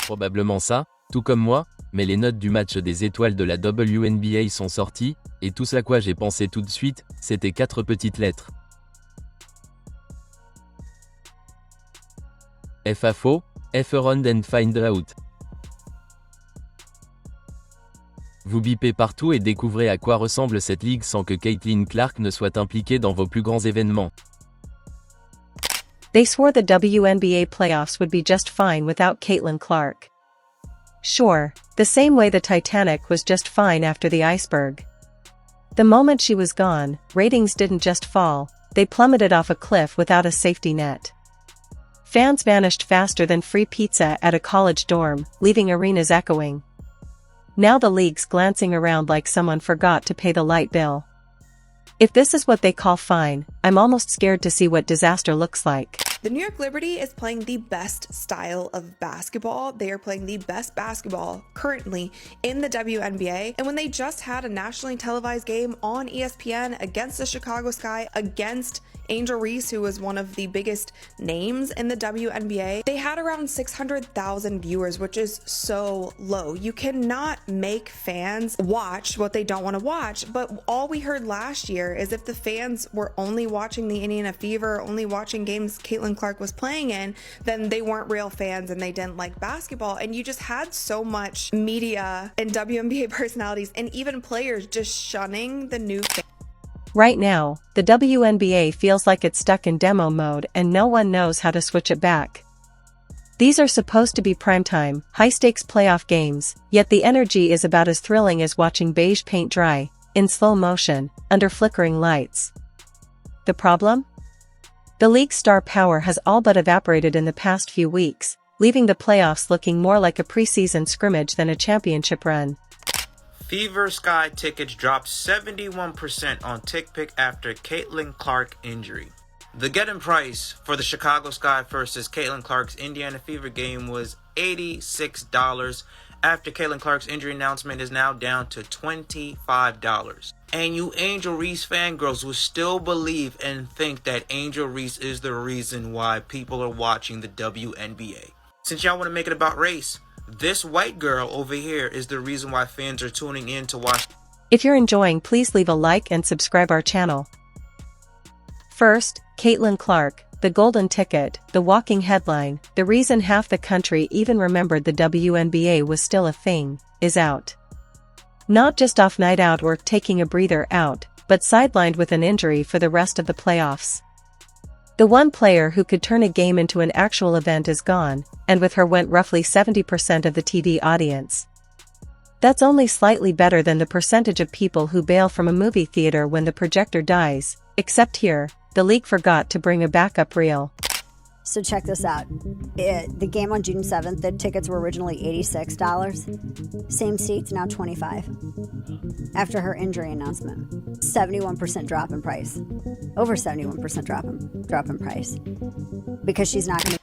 probablement ça, tout comme moi, mais les notes du match des étoiles de la WNBA sont sorties, et tout ce à quoi j'ai pensé tout de suite, c'était 4 petites lettres. FAFO, F around and find out. Vous bipez partout et découvrez à quoi ressemble cette ligue sans que Caitlin Clark ne soit impliquée dans vos plus grands événements. They swore the WNBA playoffs would be just fine without Caitlin Clark. Sure, the same way the Titanic was just fine after the iceberg. The moment she was gone, ratings didn't just fall, they plummeted off a cliff without a safety net. Fans vanished faster than free pizza at a college dorm, leaving arenas echoing. Now the league's glancing around like someone forgot to pay the light bill. If this is what they call fine, I'm almost scared to see what disaster looks like. The New York Liberty is playing the best style of basketball. They are playing the best basketball currently in the WNBA. And when they just had a nationally televised game on ESPN against the Chicago Sky, against Angel Reese, who was one of the biggest names in the WNBA, they had around 600,000 viewers, which is so low. You cannot make fans watch what they don't want to watch. But all we heard last year is if the fans were only watching the Indiana Fever, only watching games Caitlin Clark was playing in, then they weren't real fans and they didn't like basketball. And you just had so much media and WNBA personalities and even players just shunning the new fans. Right now, the WNBA feels like it's stuck in demo mode and no one knows how to switch it back. These are supposed to be primetime, high-stakes playoff games, yet the energy is about as thrilling as watching beige paint dry, in slow motion, under flickering lights. The problem? The league's star power has all but evaporated in the past few weeks, leaving the playoffs looking more like a preseason scrimmage than a championship run. Fever Sky tickets dropped 71% on TickPick after Caitlin Clark injury. The get-in price for the Chicago Sky versus Caitlin Clark's Indiana Fever game was $86. After Caitlin Clark's injury announcement is now down to $25. And you Angel Reese fangirls will still believe and think that Angel Reese is the reason why people are watching the WNBA. Since y'all want to make it about race, this white girl over here is the reason why fans are tuning in to watch. If you're enjoying, please leave a like and subscribe our channel. First, Caitlin Clark, the golden ticket, the walking headline, the reason half the country even remembered the WNBA was still a thing, is out. Not just off night out or taking a breather out, but sidelined with an injury for the rest of the playoffs. The one player who could turn a game into an actual event is gone, and with her went roughly 70% of the TV audience. That's only slightly better than the percentage of people who bail from a movie theater when the projector dies, except here, the league forgot to bring a backup reel. So check this out. The game on June 7th, the tickets were originally $86. Same seats, now $25. After her injury announcement, 71% drop in price. Over 71% drop in price. Because she's not going to...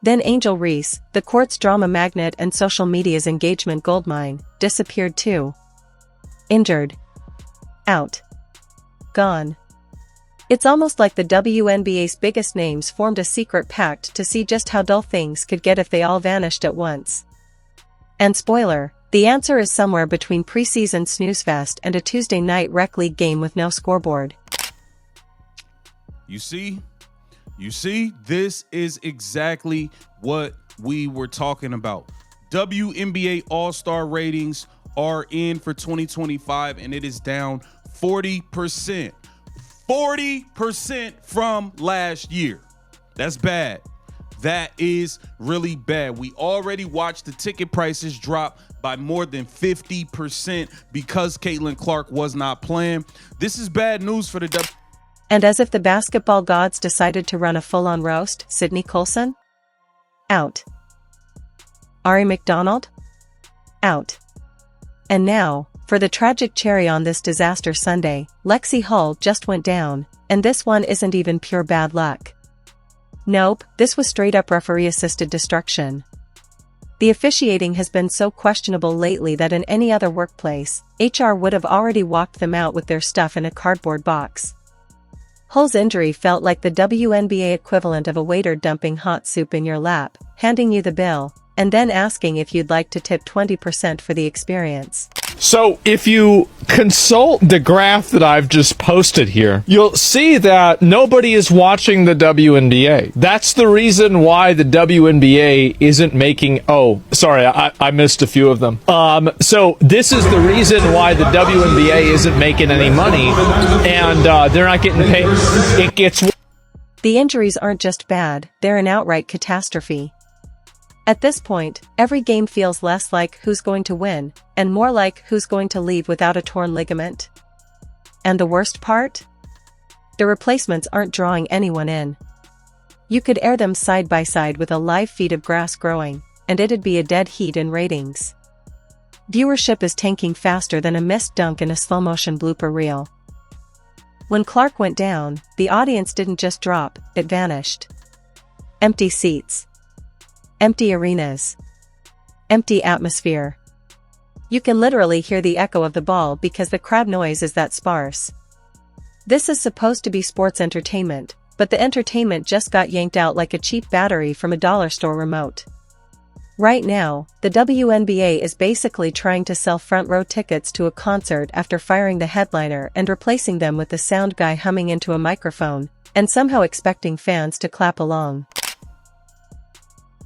Then Angel Reese, the court's drama magnet and social media's engagement goldmine, disappeared too. Injured. Out. Gone. It's almost like the WNBA's biggest names formed a secret pact to see just how dull things could get if they all vanished at once. And spoiler, the answer is somewhere between preseason snoozefest and a Tuesday night rec league game with no scoreboard. You see, this is exactly what we were talking about. WNBA All-Star ratings are in for 2025 and it is down 40%. 40% from last year. That's bad. That is really bad. We already watched the ticket prices drop by more than 50% because Caitlin Clark was not playing. This is bad news for the W. And as if the basketball gods decided to run a full-on roast, Sydney Colson? Out. Ari McDonald? Out. And now, for the tragic cherry on this disaster Sunday, Lexi Hull just went down, and this one isn't even pure bad luck. Nope, this was straight-up referee-assisted destruction. The officiating has been so questionable lately that in any other workplace, HR would have already walked them out with their stuff in a cardboard box. Hull's injury felt like the WNBA equivalent of a waiter dumping hot soup in your lap, handing you the bill, and then asking if you'd like to tip 20% for the experience. So if you consult the graph that I've just posted here, you'll see that nobody is watching the WNBA. That's the reason why the WNBA isn't making... Oh, sorry, I missed a few of them. So this is the reason why the WNBA isn't making any money, and they're not getting paid. It gets... The injuries aren't just bad, they're an outright catastrophe. At this point, every game feels less like who's going to win, and more like who's going to leave without a torn ligament. And the worst part? The replacements aren't drawing anyone in. You could air them side by side with a live feed of grass growing, and it'd be a dead heat in ratings. Viewership is tanking faster than a missed dunk in a slow-motion blooper reel. When Clark went down, the audience didn't just drop, it vanished. Empty seats. Empty arenas. Empty atmosphere. You can literally hear the echo of the ball because the crowd noise is that sparse. This is supposed to be sports entertainment, but the entertainment just got yanked out like a cheap battery from a dollar store remote. Right now, the WNBA is basically trying to sell front row tickets to a concert after firing the headliner and replacing them with the sound guy humming into a microphone, and somehow expecting fans to clap along.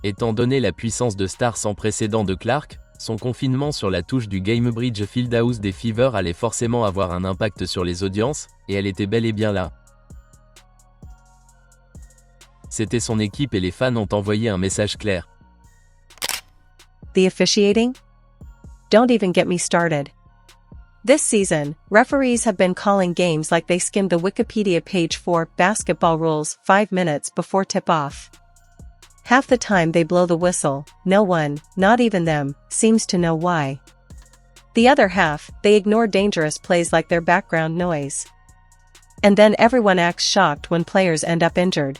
Étant donné la puissance de star sans précédent de Clark, son confinement sur la touche du Gamebridge Fieldhouse des Fever allait forcément avoir un impact sur les audiences, et elle était bel et bien là. C'était son équipe et les fans ont envoyé un message clair. The officiating? Don't even get me started. This season, referees have been calling games like they skimmed the Wikipedia page for basketball rules 5 minutes before tip-off. Half the time they blow the whistle, no one, not even them, seems to know why. The other half, they ignore dangerous plays like their background noise. And then everyone acts shocked when players end up injured.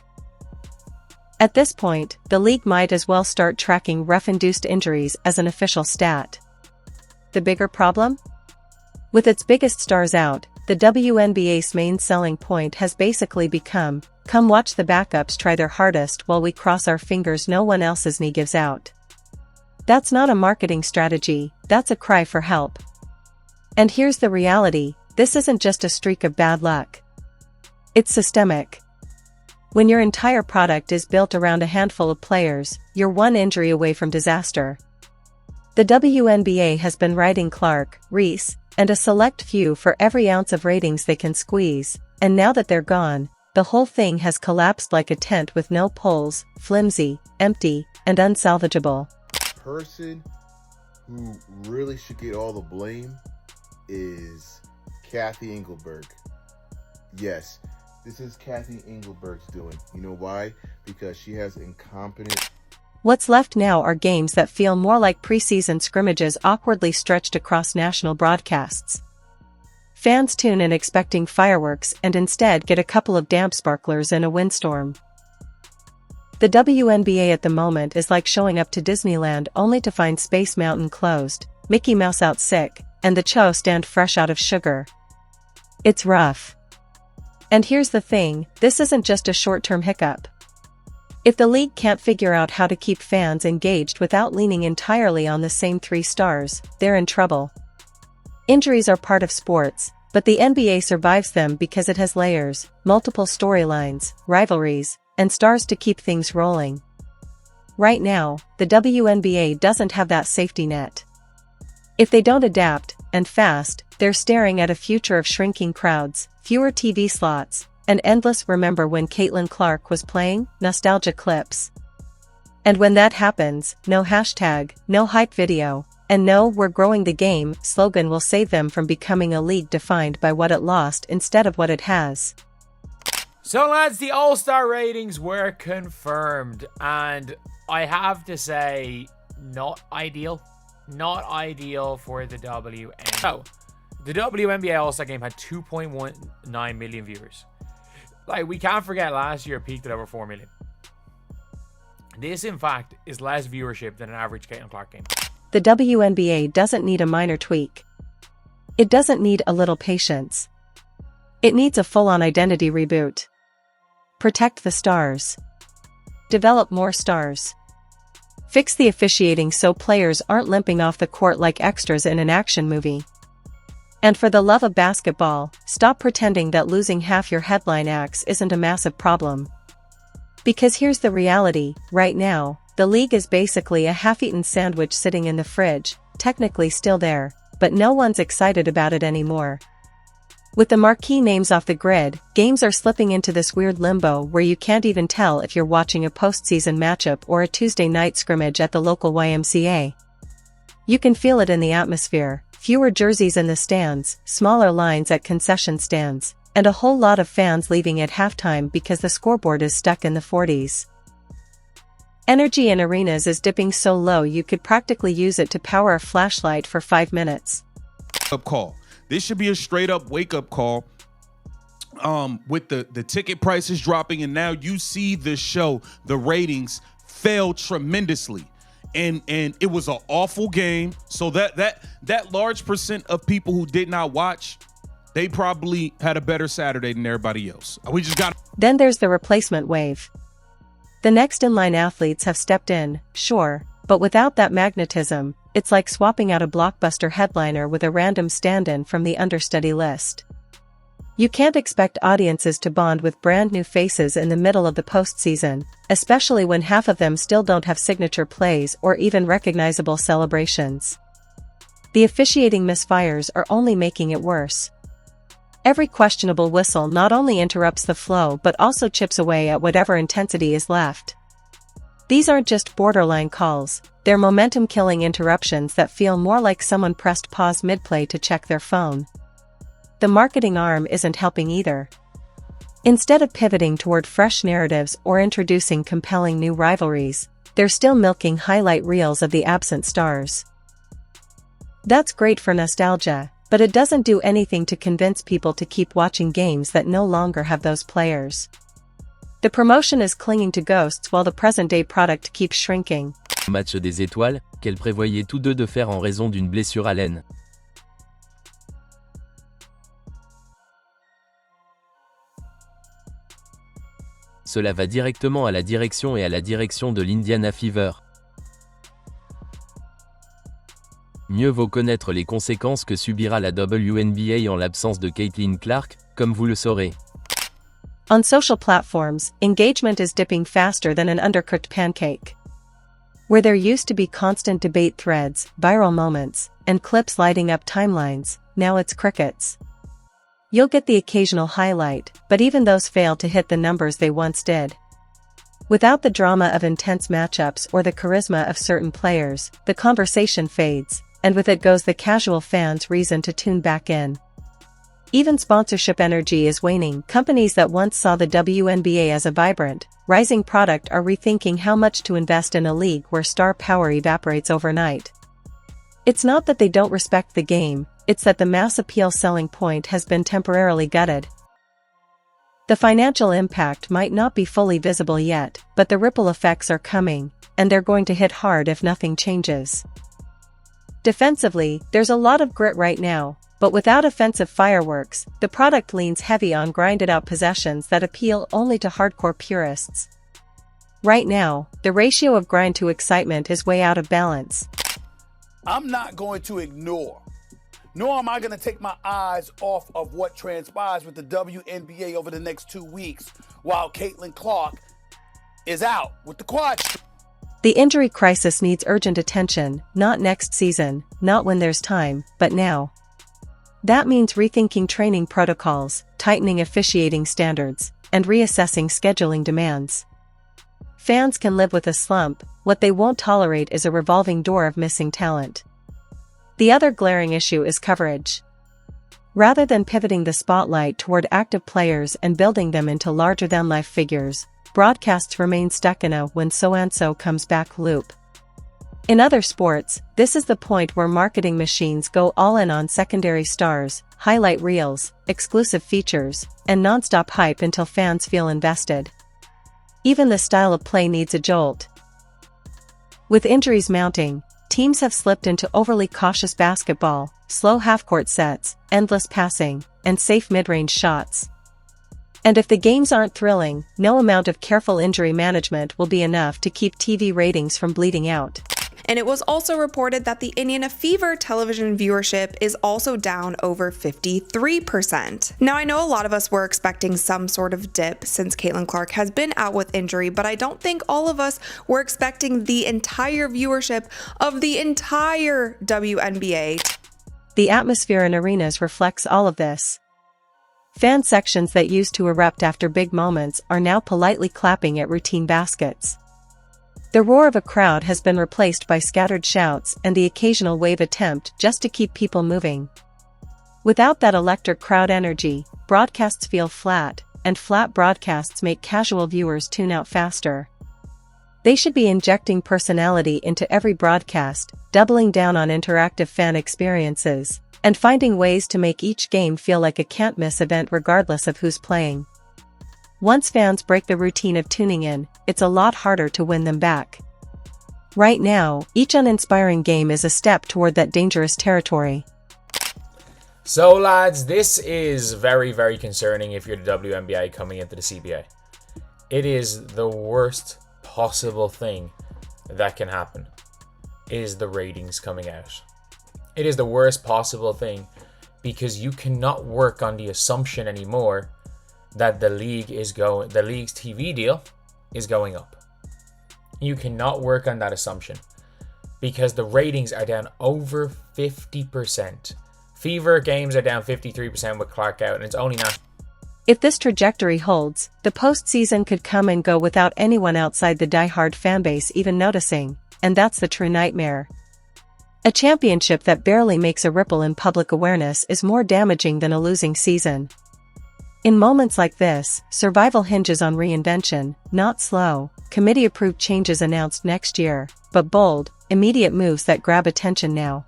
At this point, the league might as well start tracking ref-induced injuries as an official stat. The bigger problem? With its biggest stars out, the WNBA's main selling point has basically become, come watch the backups try their hardest while we cross our fingers no one else's knee gives out. That's not a marketing strategy, that's a cry for help. And here's the reality, this isn't just a streak of bad luck. It's systemic. When your entire product is built around a handful of players, you're one injury away from disaster. The WNBA has been riding Clark, Reese, and a select few for every ounce of ratings they can squeeze, and now that they're gone, the whole thing has collapsed like a tent with no poles, flimsy, empty, and unsalvageable. The person who really should get all the blame is Kathy Engelberg. Yes, this is Kathy Engelberg's doing. You know why? Because she has incompetent... What's left now are games that feel more like preseason scrimmages awkwardly stretched across national broadcasts. Fans tune in expecting fireworks and instead get a couple of damp sparklers in a windstorm. The WNBA at the moment is like showing up to Disneyland only to find Space Mountain closed, Mickey Mouse out sick, and the Cho stand fresh out of sugar. It's rough. And here's the thing, this isn't just a short-term hiccup. If the league can't figure out how to keep fans engaged without leaning entirely on the same 3 stars, they're in trouble. Injuries are part of sports, but the NBA survives them because it has layers, multiple storylines, rivalries, and stars to keep things rolling. Right now, the WNBA doesn't have that safety net. If they don't adapt, and fast, they're staring at a future of shrinking crowds, fewer TV slots, and endless remember when Caitlin Clark was playing nostalgia clips. And when that happens, no hashtag, no hype video, and no "we're growing the game" slogan will save them from becoming a league defined by what it lost instead of what it has. So lads, the All-Star ratings were confirmed, and I have to say, not ideal. Not ideal for the WNBA. So, the WNBA All-Star game had 2.19 million viewers. Like, we can't forget last year peaked at over 4 million. This, in fact, is less viewership than an average Caitlin Clark game. The WNBA doesn't need a minor tweak. It doesn't need a little patience. It needs a full-on identity reboot. Protect the stars. Develop more stars. Fix the officiating so players aren't limping off the court like extras in an action movie. And for the love of basketball, stop pretending that losing half your headline acts isn't a massive problem. Because here's the reality, right now, the league is basically a half-eaten sandwich sitting in the fridge, technically still there, but no one's excited about it anymore. With the marquee names off the grid, games are slipping into this weird limbo where you can't even tell if you're watching a postseason matchup or a Tuesday night scrimmage at the local YMCA. You can feel it in the atmosphere, fewer jerseys in the stands, smaller lines at concession stands, and a whole lot of fans leaving at halftime because the scoreboard is stuck in the 40s. Energy in arenas is dipping so low you could practically use it to power a flashlight for 5 minutes. Up call. This should be a straight up wake up call. With the ticket prices dropping, and now you see the show, the ratings fell tremendously, and it was an awful game. So that large percent of people who did not watch, they probably had a better Saturday than everybody else. We just got. Then there's the replacement wave. The next in-line athletes have stepped in, sure, but without that magnetism, it's like swapping out a blockbuster headliner with a random stand-in from the understudy list. You can't expect audiences to bond with brand new faces in the middle of the postseason, especially when half of them still don't have signature plays or even recognizable celebrations. The officiating misfires are only making it worse. Every questionable whistle not only interrupts the flow but also chips away at whatever intensity is left. These aren't just borderline calls, they're momentum-killing interruptions that feel more like someone pressed pause mid-play to check their phone. The marketing arm isn't helping either. Instead of pivoting toward fresh narratives or introducing compelling new rivalries, they're still milking highlight reels of the absent stars. That's great for nostalgia, but it doesn't do anything to convince people to keep watching games that no longer have those players. The promotion is clinging to ghosts while the present-day product keeps shrinking. Match des étoiles, qu'elles prévoyaient tous deux de faire en raison d'une blessure à l'aine. Cela va directement à la direction et à la direction de l'Indiana Fever. Mieux vaut connaître les conséquences que subira la WNBA en l'absence de Caitlin Clark, comme vous le saurez. On social platforms, engagement is dipping faster than an undercooked pancake. Where there used to be constant debate threads, viral moments, and clips lighting up timelines, now it's crickets. You'll get the occasional highlight, but even those fail to hit the numbers they once did. Without the drama of intense matchups or the charisma of certain players, the conversation fades, and with it goes the casual fan's reason to tune back in. Even sponsorship energy is waning. Companies that once saw the WNBA as a vibrant, rising product are rethinking how much to invest in a league where star power evaporates overnight. It's not that they don't respect the game, it's that the mass appeal selling point has been temporarily gutted. The financial impact might not be fully visible yet, but the ripple effects are coming, and they're going to hit hard if nothing changes. Defensively, there's a lot of grit right now, but without offensive fireworks, the product leans heavy on grinded-out possessions that appeal only to hardcore purists. Right now, the ratio of grind to excitement is way out of balance. I'm not going to ignore, nor am I going to take my eyes off of what transpires with the WNBA over the next 2 weeks while Caitlin Clark is out with the quad. The injury crisis needs urgent attention, not next season, not when there's time, but now. That means rethinking training protocols, tightening officiating standards, and reassessing scheduling demands. Fans can live with a slump, what they won't tolerate is a revolving door of missing talent. The other glaring issue is coverage. Rather than pivoting the spotlight toward active players and building them into larger-than-life figures, broadcasts remain stuck in a when-so-and-so comes back loop. In other sports, this is the point where marketing machines go all in on secondary stars, highlight reels, exclusive features, and non-stop hype until fans feel invested. Even the style of play needs a jolt. With injuries mounting, teams have slipped into overly cautious basketball, slow half-court sets, endless passing, and safe mid-range shots. And if the games aren't thrilling, no amount of careful injury management will be enough to keep TV ratings from bleeding out. And it was also reported that the Indiana Fever television viewership is also down over 53%. Now, I know a lot of us were expecting some sort of dip since Caitlin Clark has been out with injury, but I don't think all of us were expecting the entire viewership of the entire WNBA. The atmosphere in arenas reflects all of this. Fan sections that used to erupt after big moments are now politely clapping at routine baskets. The roar of a crowd has been replaced by scattered shouts and the occasional wave attempt just to keep people moving. Without that electric crowd energy, broadcasts feel flat, and flat broadcasts make casual viewers tune out faster. They should be injecting personality into every broadcast, doubling down on interactive fan experiences, and finding ways to make each game feel like a can't-miss event regardless of who's playing. Once fans break the routine of tuning in, it's a lot harder to win them back. Right now, each uninspiring game is a step toward that dangerous territory. So lads, this is very, very concerning if you're the WNBA coming into the CBA. It is the worst possible thing that can happen, is the ratings coming out. It is the worst possible thing because you cannot work on the assumption anymore that the league's TV deal is going up. You cannot work on that assumption because the ratings are down over 50%. Fever games are down 53% with Clark out, and it's only not. If this trajectory holds, the postseason could come and go without anyone outside the diehard fanbase even noticing, and that's the true nightmare. A championship that barely makes a ripple in public awareness is more damaging than a losing season. In moments like this, survival hinges on reinvention, not slow, committee-approved changes announced next year, but bold, immediate moves that grab attention now.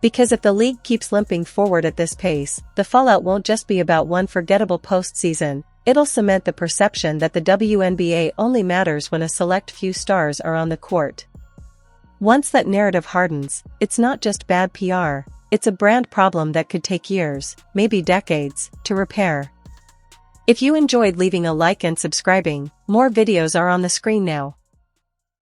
Because if the league keeps limping forward at this pace, the fallout won't just be about one forgettable postseason, it'll cement the perception that the WNBA only matters when a select few stars are on the court. Once that narrative hardens, it's not just bad PR, it's a brand problem that could take years, maybe decades, to repair. If you enjoyed leaving a like and subscribing, more videos are on the screen now.